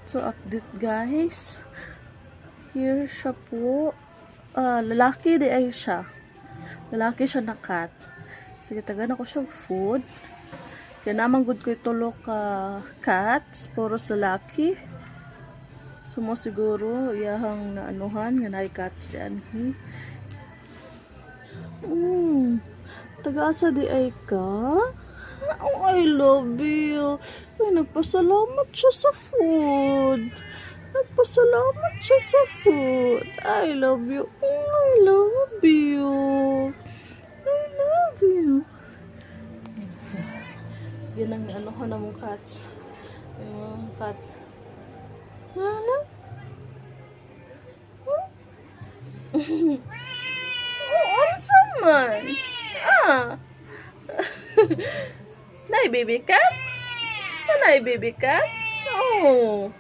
So, update guys. Here siya po. Lalaki di ay siya. Lalaki siya na cat. Sige, tagan ako siya food. Kaya naman good ko itulo ka cats. Puro sa laki. Sumo siguro, iyahang naanuhan. Nga na cats diyan. Taga-asa di ay ka? Oh, I love you. Ay, nagpasalamat siya sa food. Nagpasalamat siya sa food. I love you. Oh, I love you. I love you. Yan ang anuhan na mong cats. Yung cat. Ano? Oh, unsa man? Nay baby cat? Nay baby cat? Oh.